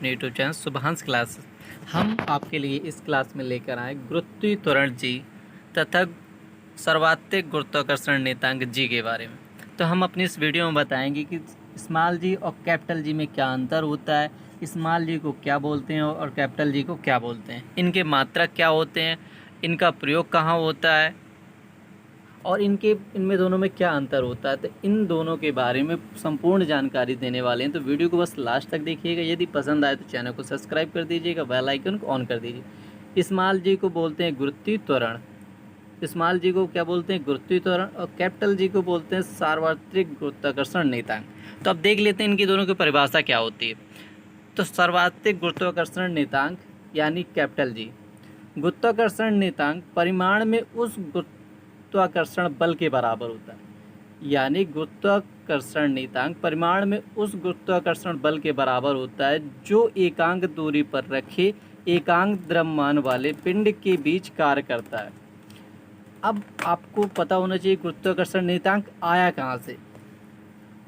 अपने YouTube channel सुभांश class. हम आपके लिए इस क्लास में लेकर आए गुरुत्वीय त्वरण जी तथा सर्वाधिक गुरुत्वाकर्षण नियतांक जी के बारे में। तो हम अपनी इस वीडियो में बताएंगे कि स्मॉल जी और कैपिटल जी में क्या अंतर होता है, स्मॉल जी को क्या बोलते हैं और कैपिटल जी को क्या बोलते हैं, इनके मात्रक क्या होते हैं, इनका प्रयोग कहाँ होता है और इनमें दोनों में क्या अंतर होता है। तो इन दोनों के बारे में संपूर्ण जानकारी देने वाले हैं, तो वीडियो को बस लास्ट तक देखिएगा। यदि पसंद आए तो चैनल को सब्सक्राइब कर दीजिएगा, बेल आइकन को ऑन कर दीजिए। स्मॉल जी को बोलते हैं गुरुत्वीय त्वरण, स्मॉल जी को क्या बोलते हैं, गुरुत्वीय त्वरण, और कैपिटल जी को बोलते हैं सार्वत्रिक गुरुत्वाकर्षण नियतांक। तो अब देख लेते हैं इनकी दोनों की परिभाषा क्या होती है। तो सर्वाधिक गुरुत्वाकर्षण नियतांक यानी कैपिटल जी, गुरुत्वाकर्षण नियतांक परिमाण में उस गुरुत्वाकर्षण बल के बराबर होता है। यानी गुरुत्वाकर्षण नियतांक परिमाण में उस गुरुत्वाकर्षण बल के बराबर होता है जो एकांक दूरी पर रखे एकांक द्रव्यमान वाले पिंड के बीच कार्य करता है। अब आपको पता होना चाहिए गुरुत्वाकर्षण नियतांक आया कहाँ से।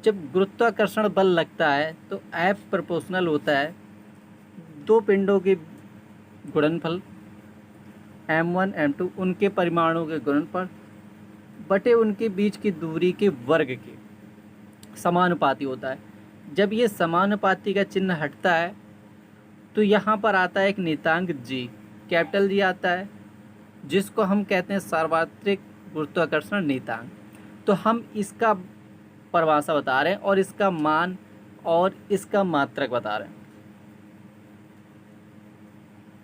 जब गुरुत्वाकर्षण बल लगता है तो F प्रोपोर्शनल होता है दो पिंडों के गुणनफल m1 m2 उनके परिमाणों के गुणनफल बटे उनके बीच की दूरी के वर्ग के समानुपाती होता है। जब ये समानुपाती का चिन्ह हटता है तो यहाँ पर आता है एक नियतांक G, कैपिटल G आता है, जिसको हम कहते हैं सार्वत्रिक गुरुत्वाकर्षण नियतांक। तो हम इसका परिभाषा बता रहे हैं और इसका मान और इसका मात्रक बता रहे हैं।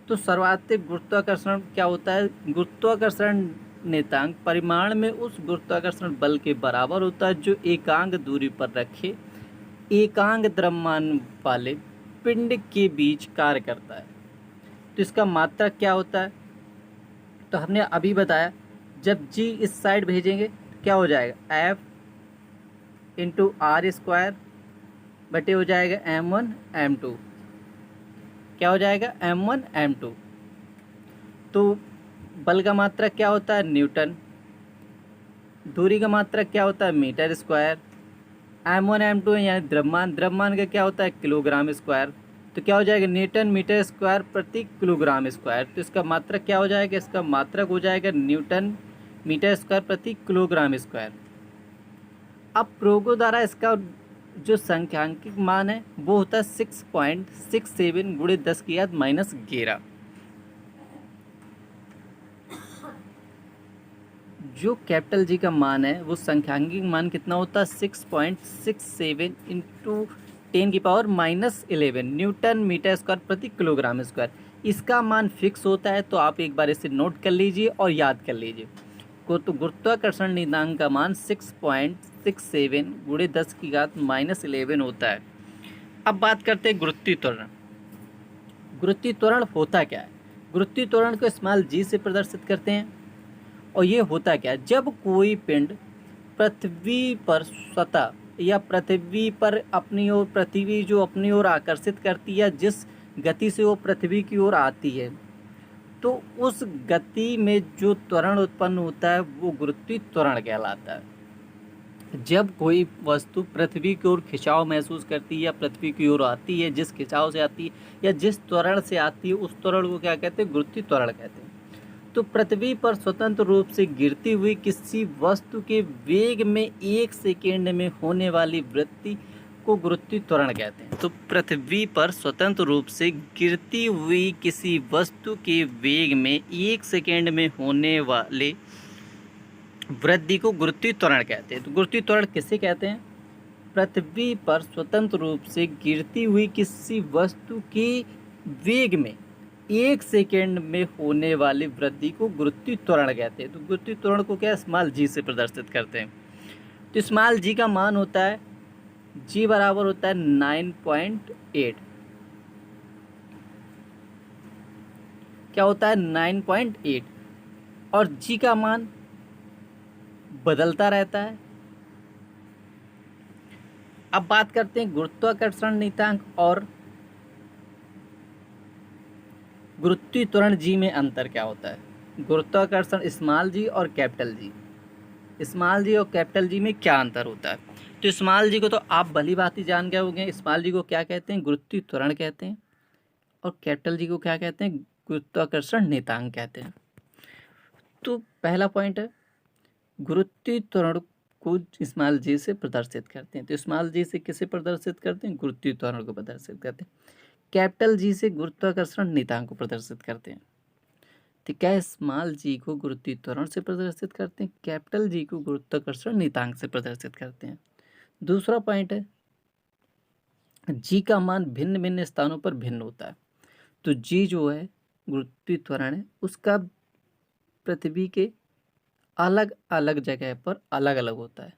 तो सर्वाधिक गुरुत्वाकर्षण क्या होता है, गुरुत्वाकर्षण नियतांक परिमाण में उस गुरुत्वाकर्षण बल के बराबर होता है जो एकांक दूरी पर रखे एकांक द्रव्यमान वाले पिंड के बीच कार्य करता है। तो इसका मात्रक क्या होता है, तो हमने अभी बताया, जब जी इस साइड भेजेंगे क्या हो जाएगा, F इंटू आर स्क्वायर बटे हो जाएगा m1 m2, क्या हो जाएगा m1 m2। तो बल का मात्रक क्या होता है, न्यूटन, दूरी का मात्रक क्या होता है, मीटर स्क्वायर, m1 m2 है यानी द्रव्यमान, द्रव्यमान का क्या होता है, किलोग्राम स्क्वायर। तो क्या हो जाएगा, न्यूटन मीटर स्क्वायर प्रति किलोग्राम स्क्वायर। तो इसका मात्रक क्या हो जाएगा, इसका मात्रक हो जाएगा न्यूटन मीटर स्क्वायर प्रति किलोग्राम स्क्वायर। अब प्रयोगों द्वारा इसका जो संख्यांकिक मान है वो होता है 6.67 गुणे 10⁻⁻11। जो कैपिटल जी का मान है वो संख्यांकिक मान कितना होता है, 6.67 इंटू 10⁻⁻11 न्यूटन मीटर स्क्वायर प्रति किलोग्राम स्क्वायर। इसका मान फिक्स होता है, तो आप एक बार इसे नोट कर लीजिए और याद कर लीजिए। तो गुरुत्वाकर्षण नियतांक का मान 6.67 गुणे 10⁻11 होता है। अब बात करते हैं गुरुत्वीय त्वरण। गुरुत्वीय त्वरण होता क्या है, गुरुत्वीय त्वरण को स्मॉल जी से प्रदर्शित करते हैं। और ये होता क्या है, जब कोई पिंड पृथ्वी पर स्वतः या पृथ्वी पर अपनी ओर, पृथ्वी जो अपनी ओर आकर्षित करती है, जिस गति से वो पृथ्वी की ओर आती है, तो उस गति में जो त्वरण उत्पन्न होता है वो गुरुत्वीय त्वरण कहलाता है। जब कोई वस्तु पृथ्वी की ओर खिंचाव महसूस करती है या पृथ्वी की ओर आती है, जिस खिंचाव से आती है या जिस त्वरण से आती है, उस त्वरण को क्या कहते हैं, गुरुत्वीय त्वरण कहते हैं। तो पृथ्वी पर स्वतंत्र रूप से गिरती हुई किसी वस्तु के वेग में 1 सेकेंड में होने वाली वृद्धि को गुरुत्वीय त्वरण कहते हैं। तो पृथ्वी पर स्वतंत्र रूप से गिरती हुई किसी वस्तु के वेग में 1 सेकेंड में होने वाले वृद्धि को गुरुत्वीय त्वरण कहते हैं। तो गुरुत्वीय त्वरण किसे कहते हैं, पृथ्वी पर स्वतंत्र रूप से गिरती हुई किसी वस्तु के वेग में 1 सेकेंड में होने वाली वृद्धि को गुरुत्वीय त्वरण कहते हैं। तो गुरुत्वीय त्वरण को क्या स्मॉल जी से प्रदर्शित करते हैं। तो स्मॉल जी का मान होता है, जी बराबर होता है 9.8, क्या होता है 9.8, और जी का मान बदलता रहता है। अब बात करते हैं गुरुत्वाकर्षण नियतांक और गुरुत्वीय त्वरण जी में अंतर क्या होता है। गुरुत्वाकर्षण स्मॉल जी और कैपिटल जी, स्मॉल जी और कैपिटल जी में क्या अंतर होता है। तो स्मॉल जी को तो आप भली भांति जान गए होंगे, स्मॉल जी को क्या कहते हैं, गुरुत्वीय त्वरण कहते हैं। और कैपिटल जी को क्या कहते हैं? गुरुत्वाकर्षण नियतांक कहते हैं। तो पहला पॉइंट है, गुरुत्वीय त्वरण को स्मॉल जी से प्रदर्शित करते हैं। तो स्मॉल जी से किसे प्रदर्शित करते हैं? गुरुत्वीय त्वरण को प्रदर्शित करते हैं। कैपिटल जी से गुरुत्वाकर्षण नियतांक को प्रदर्शित करते हैं। तो क्या स्मॉल जी को गुरुत्वीय त्वरण से प्रदर्शित करते हैं, कैपिटल जी को गुरुत्वाकर्षण नियतांक से प्रदर्शित करते हैं। दूसरा पॉइंट है, जी का मान भिन्न भिन्न स्थानों पर भिन्न होता है। तो जी जो है गुरुत्वीय त्वरण है, उसका पृथ्वी के अलग अलग जगह पर अलग अलग होता है,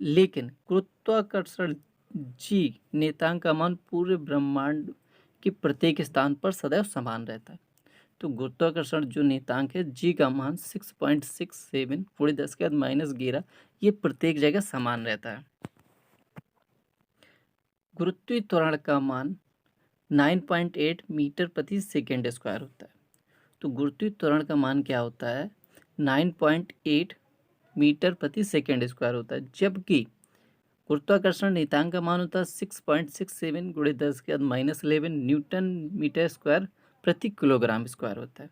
लेकिन गुरुत्वाकर्षण जी नियतांक का मान पूरे ब्रह्मांड के प्रत्येक स्थान पर सदैव समान रहता है। तो गुरुत्वाकर्षण जो नियतांक है, जी का मान 6.67 × 10⁻11, ये प्रत्येक जगह समान रहता है। गुरुत्वीय त्वरण का मान 9.8 मीटर प्रति सेकेंड स्क्वायर होता है। तो गुरुत्वीय त्वरण का मान क्या होता है? 9.8 मीटर प्रति सेकेंड स्क्वायर होता है, जबकि गुरुत्वाकर्षण नियतांक का मान होता है 6.67 × 10⁻11 न्यूटन मीटर स्क्वायर प्रति किलोग्राम स्क्वायर होता है।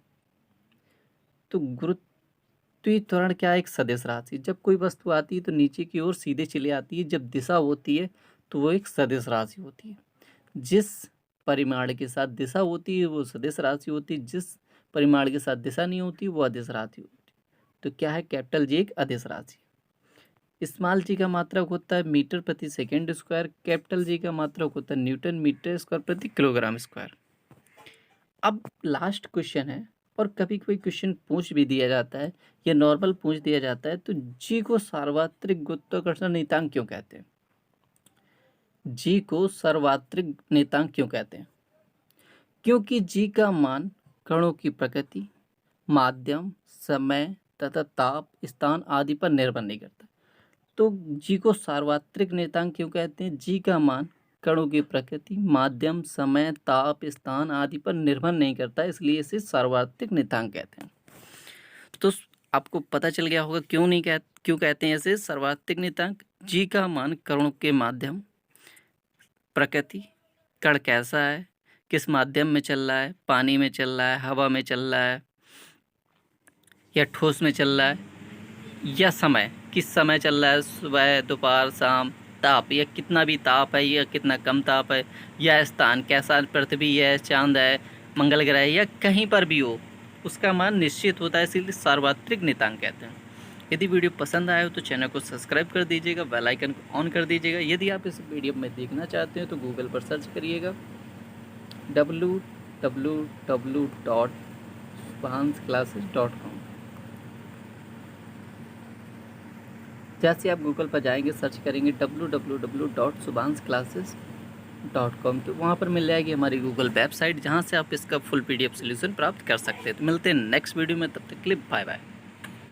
तो गुरुत्वीय त्वरण क्या है? एक सदिश राशि। जब कोई वस्तु आती है तो नीचे की ओर सीधे चली आती है, जब दिशा होती है तो वो एक सदिश राशि होती है। जिस परिमाण के साथ दिशा होती है वो सदिश राशि होती है, जिस परिमाण के साथ दिशा नहीं होती वो अदिश राशि होती है। तो क्या है? कैपिटल जी एक अदिश राशि है। स्मॉल जी का मात्रक होता है मीटर प्रति सेकेंड स्क्वायर, कैपिटल जी का मात्रक होता है न्यूटन मीटर स्क्वायर प्रति किलोग्राम स्क्वायर। अब लास्ट क्वेश्चन है, और कभी कोई क्वेश्चन पूछ भी दिया जाता है या नॉर्मल पूछ दिया जाता है, तो जी को सार्वत्रिक गुरुत्वाकर्षण नियतांक क्यों कहते हैं? जी को सार्वत्रिक नियतांक क्यों कहते हैं? क्योंकि जी का मान कणों की प्रकृति, माध्यम, समय तथा ताप, स्थान आदि पर निर्भर नहीं करता। तो जी को सार्वत्रिक नियतांक क्यों कहते हैं? जी का मान कणों की प्रकृति, माध्यम, समय, ताप, स्थान आदि पर निर्भर नहीं करता, इसलिए इसे सार्वत्रिक नियतांक कहते हैं। तो आपको पता चल गया होगा क्यों कहते हैं इसे सार्वत्रिक नियतांक। जी का मान कणों के माध्यम, प्रकृति, कण कैसा है, किस माध्यम में चल रहा है, पानी में चल रहा है, हवा में चल रहा है या ठोस में चल रहा है, या समय, किस समय चल रहा है, सुबह, दोपहर, शाम, ताप, या कितना भी ताप है या कितना कम ताप है, या स्थान कैसा, पृथ्वी है, चांद है, मंगल ग्रह है, या कहीं पर भी हो, उसका मान निश्चित होता है, इसीलिए सार्वत्रिक नियतांक कहते हैं। यदि वीडियो पसंद आया हो तो चैनल को सब्सक्राइब कर दीजिएगा, बेल आइकन को ऑन कर दीजिएगा। यदि आप इस वीडियो में देखना चाहते हैं तो गूगल पर सर्च करिएगा www.subhansclasses.com। जैसे आप गूगल पर जाएंगे, सर्च करेंगे www.subhansclasses.com, तो वहाँ पर मिल जाएगी हमारी गूगल वेबसाइट, जहाँ से आप इसका फुल PDF सोल्यूशन प्राप्त कर सकते हैं। तो मिलते हैं नेक्स्ट वीडियो में, तब तक के लिए बाय बाय।